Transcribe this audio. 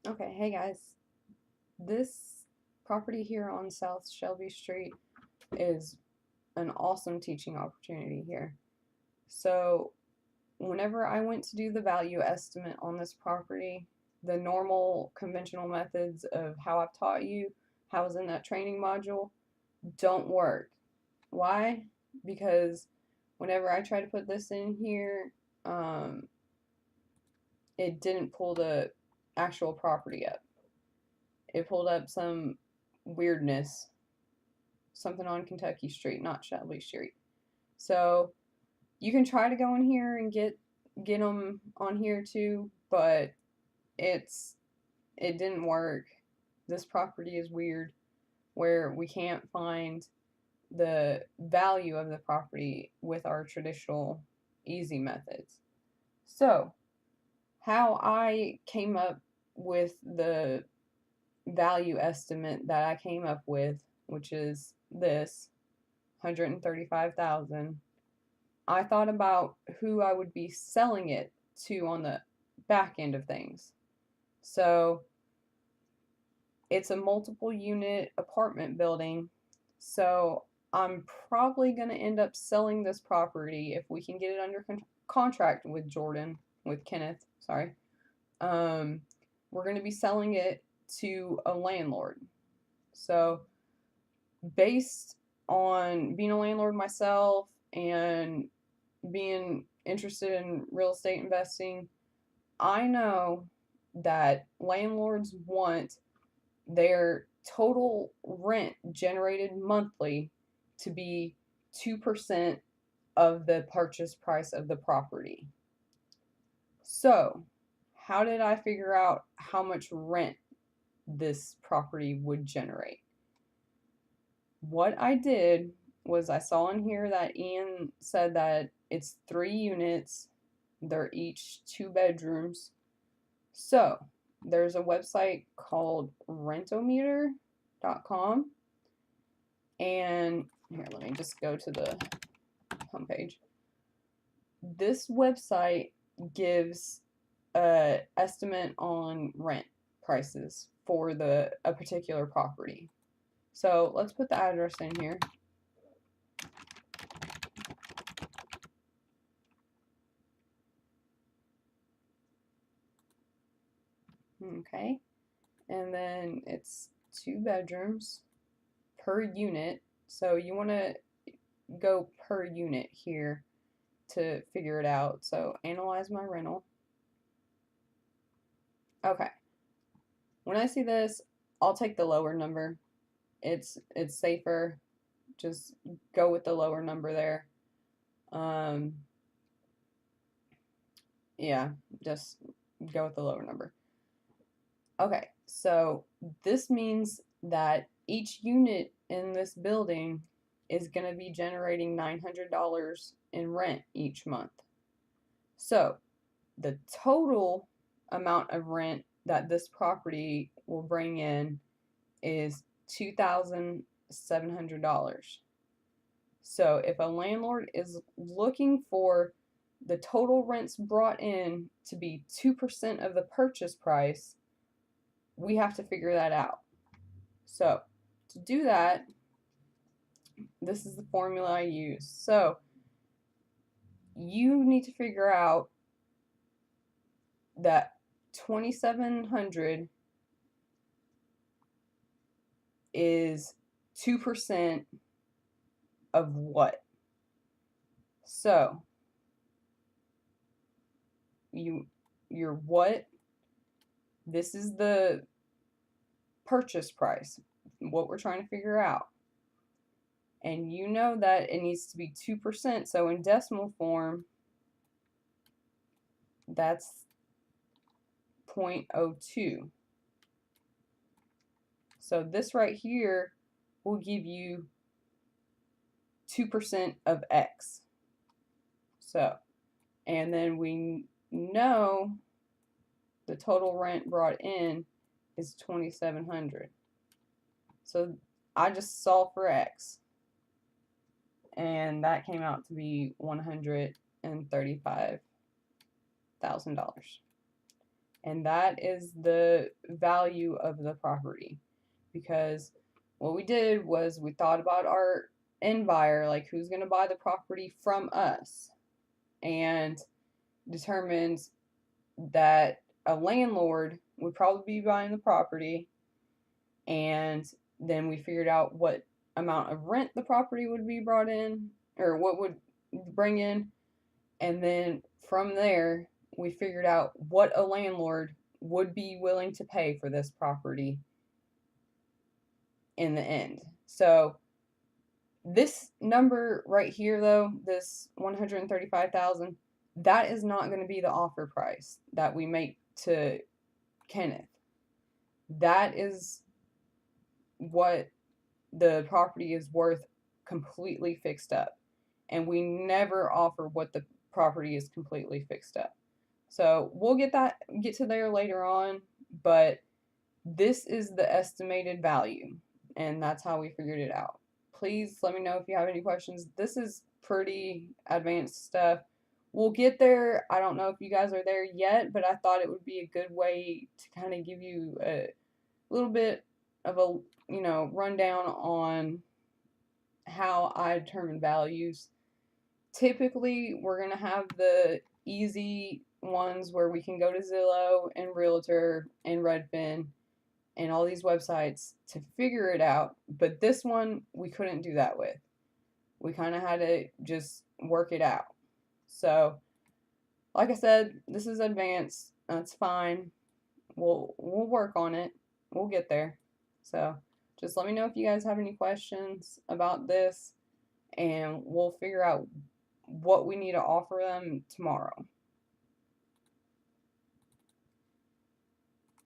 Okay, hey guys. This property here on South Shelby Street is an awesome teaching opportunity here. So, whenever I went to do the value estimate on this property, the normal conventional methods of how I've taught you, how was in that training module, don't work. Why? Because whenever I try to put this in here, um, it didn't pull the actual property up. It pulled up some weirdness, something on Kentucky Street, not Shelby Street. So you can try to go in here and get them on here too, but it didn't work. This property is weird, where we can't find the value of the property with our traditional easy methods. So how I came up with the value estimate that I came up with, which is this 135,000, I thought about who I would be selling it to on the back end of things. So it's a multiple unit apartment building. So I'm probably going to end up selling this property if we can get it under contract with Kenneth, sorry. We're going to be selling it to a landlord. So based on being a landlord myself and being interested in real estate investing, I know that landlords want their total rent generated monthly to be 2% of the purchase price of the property. So, how did I figure out how much rent this property would generate? What I did was I saw in here that Ian said that it's 3 units, they're each 2 bedrooms. So there's a website called rentometer.com, and here, let me just go to the homepage. This website gives an estimate on rent prices for a particular property. So let's put the address in here. Okay, and then it's 2 bedrooms per unit. So you want to go per unit here to figure it out. So analyze my rental. Okay, when I see this, I'll take the lower number. It's safer. Just go with the lower number there. Um, yeah, just go with the lower number. Okay, so this means that each unit in this building is going to be generating $900 in rent each month. So the total amount of rent that this property will bring in is $2,700. So if a landlord is looking for the total rents brought in to be 2% of the purchase price, we have to figure that out. So to do that, this is the formula I use. So you need to figure out that 2,700 is 2% of what? So your what? This is the purchase price, what we're trying to figure out. And you know that it needs to be 2%. So in decimal form, that's 0.02. So this right here will give you 2% of X. So, and then we know the total rent brought in is 2,700. So I just solved for X, and that came out to be $135,000. and that is the value of the property. Because what we did was we thought about our end buyer, like who's going to buy the property from us, and determined that a landlord would probably be buying the property, and then we figured out what amount of rent the property would be brought in, or what would bring in, and then from there we figured out what a landlord would be willing to pay for this property in the end. So this number right here, though, this 135,000, that is not going to be the offer price that we make to Kenneth. That is what the property is worth, completely fixed up. And we never offer what the property is completely fixed up. So we'll get to there later on, but this is the estimated value, and that's how we figured it out. Please let me know if you have any questions. This is pretty advanced stuff. We'll get there. I don't know if you guys are there yet, but I thought it would be a good way to kind of give you a little bit of a, rundown on how I determine values. Typically, we're going to have the easy ones where we can go to Zillow and Realtor and Redfin and all these websites to figure it out, but this one we couldn't do that with. We kind of had to just work it out. So, like I said, this is advanced. That's fine. We'll work on it. We'll get there. So, just let me know if you guys have any questions about this, and we'll figure out what we need to offer them tomorrow.